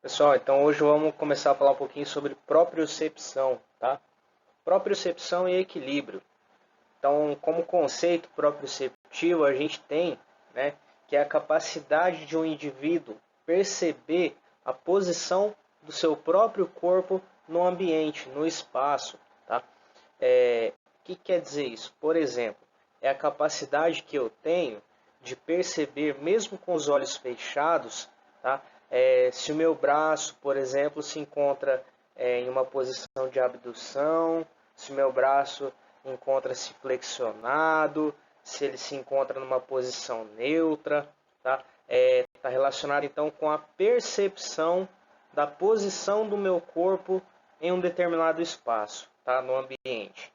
Pessoal, então hoje vamos começar a falar um pouquinho sobre propriocepção, tá? Propriocepção e equilíbrio. Então, como conceito proprioceptivo, a gente tem, né, que é a capacidade de um indivíduo perceber a posição do seu próprio corpo no ambiente, no espaço, tá? O que quer dizer isso? Por exemplo, é a capacidade que eu tenho de perceber, mesmo com os olhos fechados, tá? Se o meu braço, por exemplo, se encontra em uma posição de abdução, se o meu braço encontra-se flexionado, se ele se encontra numa posição neutra, tá? Está relacionado então com a percepção da posição do meu corpo em um determinado espaço, tá? No ambiente.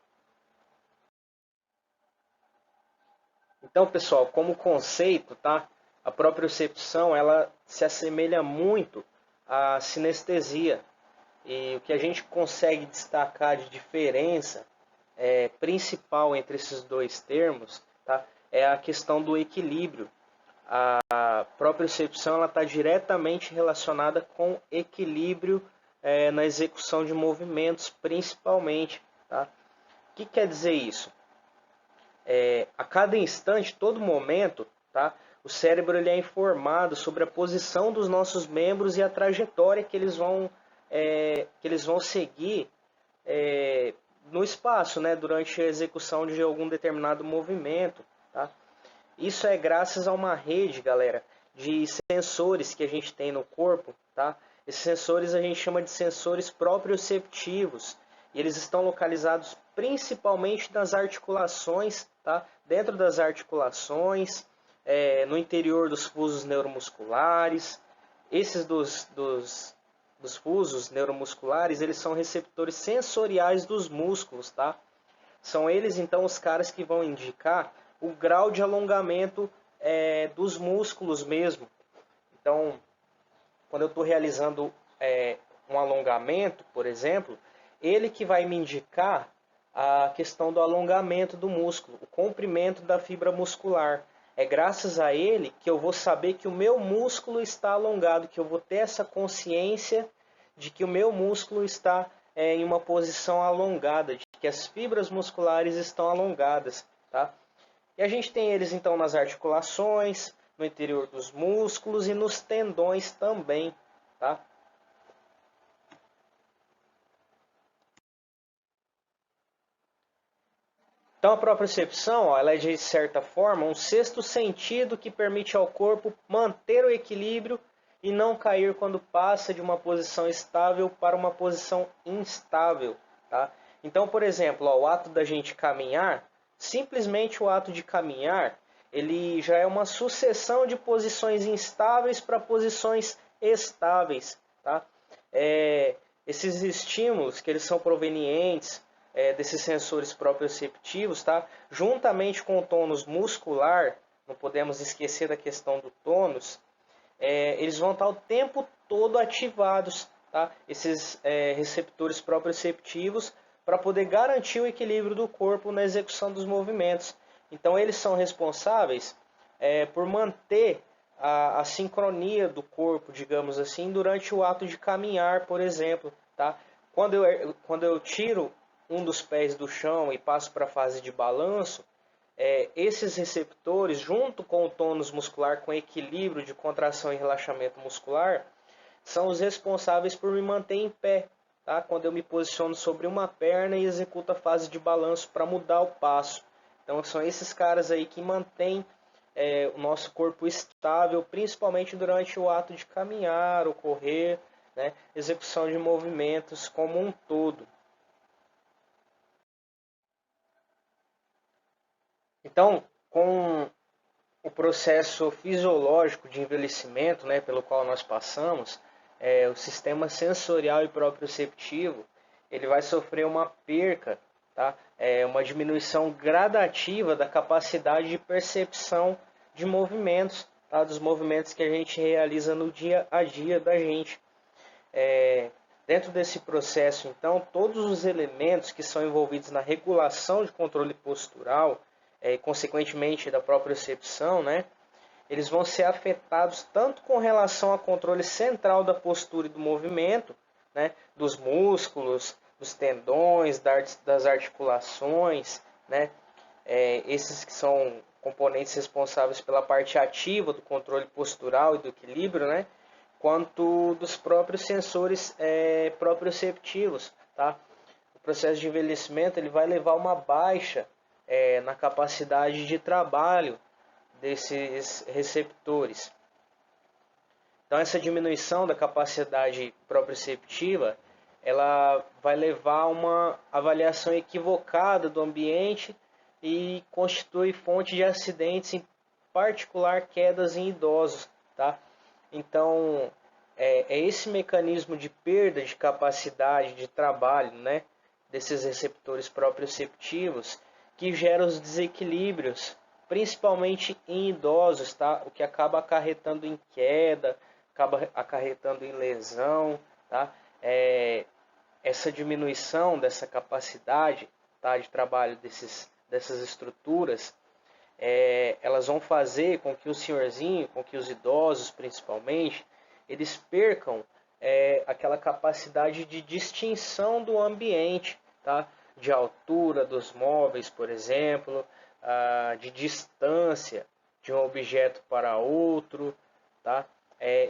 Então, pessoal, como conceito, tá? A propriocepção, ela se assemelha muito à sinestesia. E o que a gente consegue destacar de diferença principal entre esses dois termos, tá? É a questão do equilíbrio. A propriocepção está diretamente relacionada com equilíbrio na execução de movimentos, principalmente. Tá? O que quer dizer isso? A cada instante, todo momento, tá? O cérebro ele é informado sobre a posição dos nossos membros e a trajetória que eles vão seguir no espaço, né? Durante a execução de algum determinado movimento. Tá? Isso é graças a uma rede, galera, de sensores que a gente tem no corpo. Tá? Esses sensores a gente chama de sensores proprioceptivos. E eles estão localizados principalmente nas articulações, tá? Dentro das articulações, no interior dos fusos neuromusculares. Esses dos fusos neuromusculares, eles são receptores sensoriais dos músculos, tá? São eles, então, os caras que vão indicar o grau de alongamento dos músculos mesmo. Então, quando eu estou realizando um alongamento, por exemplo, ele que vai me indicar a questão do alongamento do músculo, o comprimento da fibra muscular. É graças a ele que eu vou saber que o meu músculo está alongado, que eu vou ter essa consciência de que o meu músculo está em uma posição alongada, de que as fibras musculares estão alongadas. Tá? E a gente tem eles então nas articulações, no interior dos músculos e nos tendões também. Tá? Então a propriocepção, ela é de certa forma um sexto sentido que permite ao corpo manter o equilíbrio e não cair quando passa de uma posição estável para uma posição instável. Tá? Então, por exemplo, o ato da gente caminhar, simplesmente o ato de caminhar, ele já é uma sucessão de posições instáveis para posições estáveis. Tá? Esses estímulos, que eles são provenientes desses sensores proprioceptivos, tá? Juntamente com o tônus muscular, não podemos esquecer da questão do tônus, eles vão estar o tempo todo ativados, tá? Esses receptores proprioceptivos, para poder garantir o equilíbrio do corpo na execução dos movimentos. Então, eles são responsáveis por manter a sincronia do corpo, digamos assim, durante o ato de caminhar, por exemplo. Tá? Quando eu tiro um dos pés do chão e passo para a fase de balanço, esses receptores, junto com o tônus muscular, com equilíbrio de contração e relaxamento muscular, são os responsáveis por me manter em pé. Tá? Quando eu me posiciono sobre uma perna e executo a fase de balanço para mudar o passo. Então são esses caras aí que mantêm o nosso corpo estável, principalmente durante o ato de caminhar ou correr, né? Execução de movimentos como um todo. Então, com o processo fisiológico de envelhecimento, né, pelo qual nós passamos, o sistema sensorial e proprioceptivo, ele vai sofrer uma perca, tá? Uma diminuição gradativa da capacidade de percepção de movimentos, tá? Dos movimentos que a gente realiza no dia a dia da gente. Dentro desse processo, então, todos os elementos que são envolvidos na regulação de controle postural, consequentemente da propriocepção, né, eles vão ser afetados tanto com relação ao controle central da postura e do movimento, né, dos músculos, dos tendões, das articulações, né, esses que são componentes responsáveis pela parte ativa do controle postural e do equilíbrio, né, quanto dos próprios sensores proprioceptivos, tá? O processo de envelhecimento ele vai levar a uma baixa na capacidade de trabalho desses receptores. Então essa diminuição da capacidade proprioceptiva, ela vai levar a uma avaliação equivocada do ambiente e constitui fonte de acidentes, em particular quedas em idosos, tá? Então é esse mecanismo de perda de capacidade de trabalho, né, desses receptores proprioceptivos que gera os desequilíbrios, principalmente em idosos, tá? O que acaba acarretando em queda, acaba acarretando em lesão, tá? Essa diminuição dessa capacidade, tá, de trabalho dessas estruturas, elas vão fazer com que o senhorzinho, com que os idosos principalmente, eles percam aquela capacidade de distinção do ambiente, tá? De altura dos móveis, por exemplo, de distância de um objeto para outro, tá?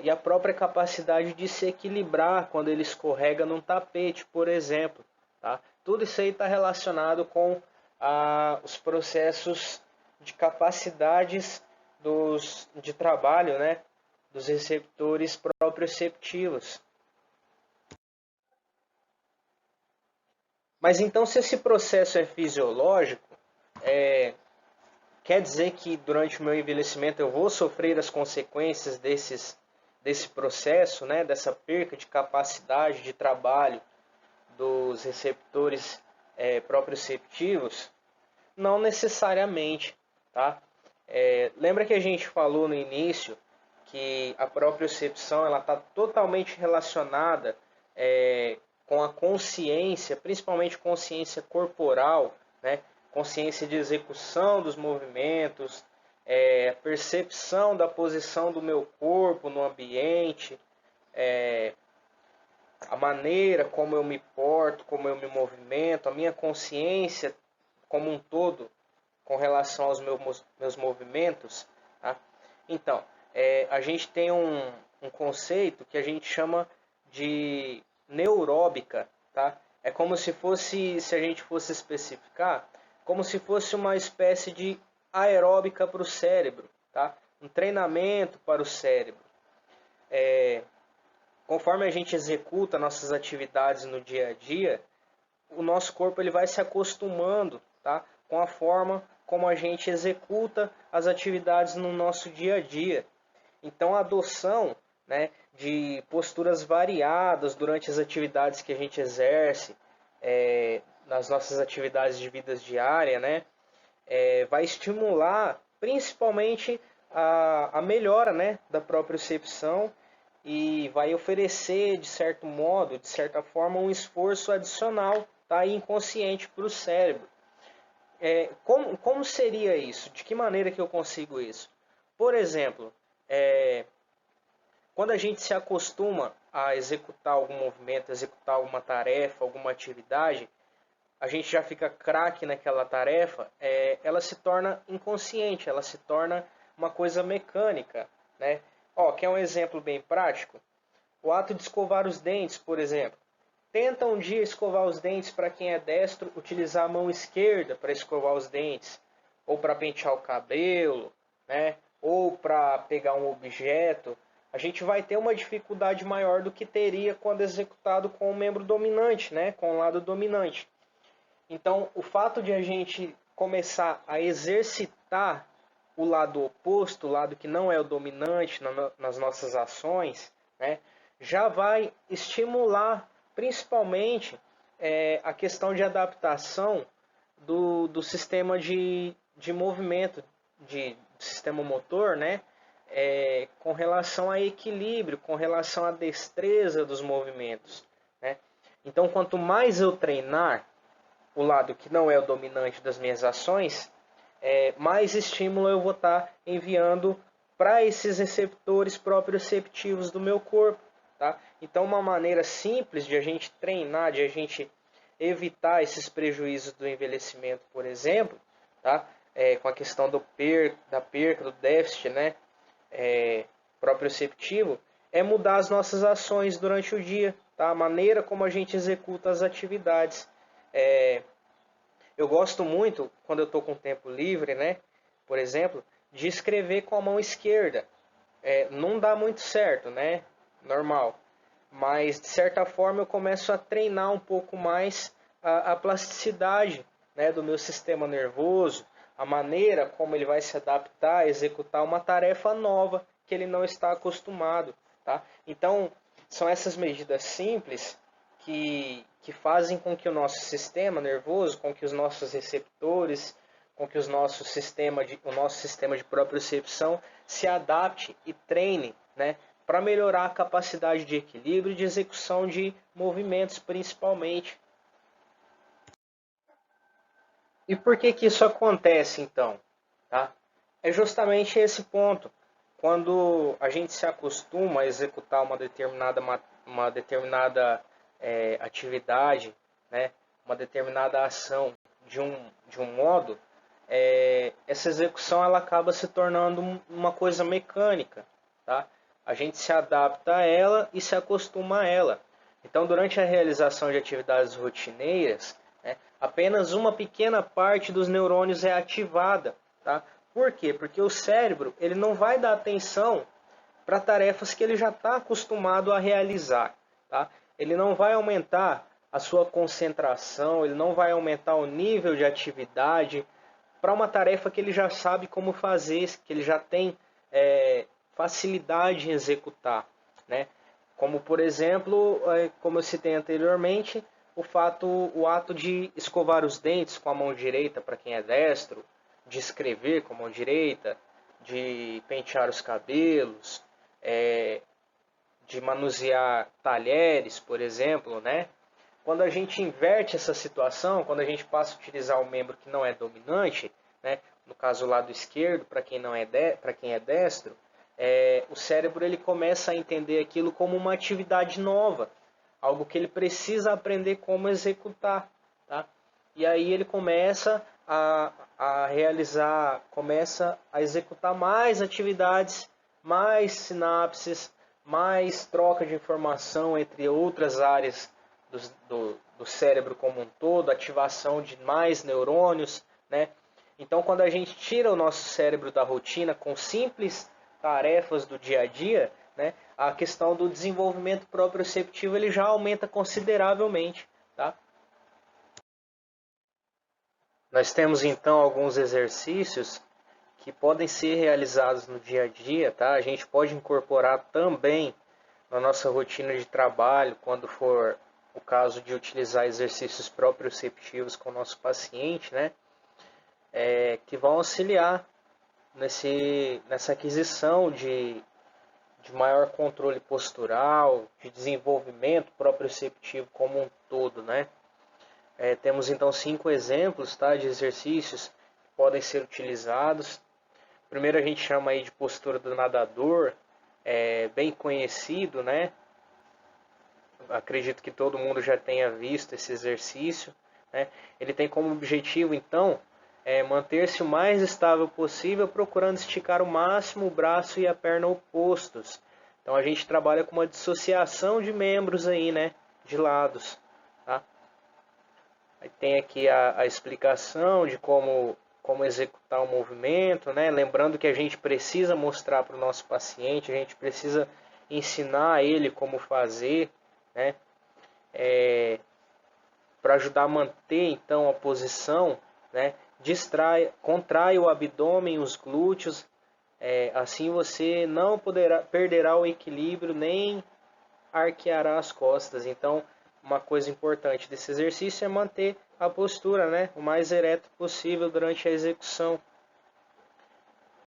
E a própria capacidade de se equilibrar quando ele escorrega num tapete, por exemplo, tá? Tudo isso aí está relacionado com os processos de capacidades de trabalho, né, dos receptores proprioceptivos. Mas então, se esse processo é fisiológico, quer dizer que durante o meu envelhecimento eu vou sofrer as consequências desse processo, né, dessa perca de capacidade de trabalho dos receptores proprioceptivos? Não necessariamente, tá? Lembra que a gente falou no início que a propriocepção ela está totalmente relacionada com a consciência, principalmente consciência corporal, né? Consciência de execução dos movimentos, percepção da posição do meu corpo no ambiente, a maneira como eu me porto, como eu me movimento, a minha consciência como um todo com relação aos meus movimentos. Tá? Então, a gente tem um conceito que a gente chama de neuróbica. Tá? É como se fosse, se a gente fosse especificar, como se fosse uma espécie de aeróbica para o cérebro, tá? Um treinamento para o cérebro. Conforme a gente executa nossas atividades no dia a dia, o nosso corpo ele vai se acostumando, tá, com a forma como a gente executa as atividades no nosso dia a dia. Então a adoção, né, de posturas variadas durante as atividades que a gente exerce, nas nossas atividades de vida diária, né, vai estimular principalmente a melhora, né, da propriocepção e vai oferecer, de certo modo, de certa forma, um esforço adicional, tá, inconsciente para o cérebro. Como seria isso? De que maneira que eu consigo isso? Por exemplo, quando a gente se acostuma a executar algum movimento, executar alguma tarefa, alguma atividade, a gente já fica craque naquela tarefa, ela se torna inconsciente, ela se torna uma coisa mecânica, né? Quer um exemplo bem prático? O ato de escovar os dentes, por exemplo. Tenta um dia escovar os dentes para quem é destro, utilizar a mão esquerda para escovar os dentes, ou para pentear o cabelo, né? Ou para pegar um objeto. A gente vai ter uma dificuldade maior do que teria quando executado com o membro dominante, né? Com o lado dominante. Então, o fato de a gente começar a exercitar o lado oposto, o lado que não é o dominante nas nossas ações, né, já vai estimular principalmente a questão de adaptação do sistema de movimento, do sistema motor, né, com relação a equilíbrio, com relação à destreza dos movimentos. Né? Então, quanto mais eu treinar o lado que não é o dominante das minhas ações, mais estímulo eu vou estar enviando para esses receptores proprioceptivos do meu corpo. Tá? Então, uma maneira simples de a gente treinar, de a gente evitar esses prejuízos do envelhecimento, por exemplo, tá? Com a questão da perca, do déficit, né? Proprioceptivo, é mudar as nossas ações durante o dia, tá? A maneira como a gente executa as atividades. Eu gosto muito, quando eu estou com tempo livre, né? Por exemplo, de escrever com a mão esquerda. Não dá muito certo, né? Normal. Mas, de certa forma, eu começo a treinar um pouco mais a plasticidade, né, do meu sistema nervoso, a maneira como ele vai se adaptar a executar uma tarefa nova que ele não está acostumado. Tá? Então, são essas medidas simples que fazem com que o nosso sistema nervoso, com que os nossos receptores, com que o nosso sistema de propriocepção se adapte e treine, né, para melhorar a capacidade de equilíbrio e de execução de movimentos, principalmente. E por que isso acontece, então? Tá? É justamente esse ponto. Quando a gente se acostuma a executar uma determinada atividade, né, uma determinada ação de um modo, essa execução ela acaba se tornando uma coisa mecânica. Tá? A gente se adapta a ela e se acostuma a ela. Então, durante a realização de atividades rotineiras, né, apenas uma pequena parte dos neurônios é ativada. Tá? Por quê? Porque o cérebro ele não vai dar atenção para tarefas que ele já está acostumado a realizar. Tá? Ele não vai aumentar a sua concentração, ele não vai aumentar o nível de atividade para uma tarefa que ele já sabe como fazer, que ele já tem facilidade em executar. Né? Como, por exemplo, como eu citei anteriormente, o ato de escovar os dentes com a mão direita para quem é destro, de escrever com a mão direita, de pentear os cabelos, de manusear talheres, por exemplo, né? Quando a gente inverte essa situação, quando a gente passa a utilizar o membro que não é dominante, né? No caso o lado esquerdo, para quem é destro, o cérebro ele começa a entender aquilo como uma atividade nova, algo que ele precisa aprender como executar, tá? E aí ele começa a realizar, começa a executar mais atividades, mais sinapses, mais troca de informação entre outras áreas do cérebro como um todo, ativação de mais neurônios, né? Então, quando a gente tira o nosso cérebro da rotina com simples tarefas do dia a dia, né, a questão do desenvolvimento proprioceptivo ele já aumenta consideravelmente. Tá? Nós temos então alguns exercícios que podem ser realizados no dia a dia. Tá? A gente pode incorporar também na nossa rotina de trabalho, quando for o caso de utilizar exercícios proprioceptivos com o nosso paciente, né? Que vão auxiliar nessa aquisição de maior controle postural, de desenvolvimento proprioceptivo como um todo, né? Temos então 5 exemplos, tá, de exercícios que podem ser utilizados. Primeiro a gente chama aí de postura do nadador, bem conhecido, né? Acredito que todo mundo já tenha visto esse exercício, né? Ele tem como objetivo então manter-se o mais estável possível, procurando esticar o máximo o braço e a perna opostos. Então a gente trabalha com uma dissociação de membros aí, né, de lados. Tá? Aí tem aqui a explicação de como executar o movimento, né? Lembrando que a gente precisa mostrar para o nosso paciente, a gente precisa ensinar a ele como fazer, né? Para ajudar a manter então a posição, né? Contrai o abdômen, os glúteos, assim você não perderá o equilíbrio nem arqueará as costas. Então, uma coisa importante desse exercício é manter a postura, né, o mais ereto possível durante a execução.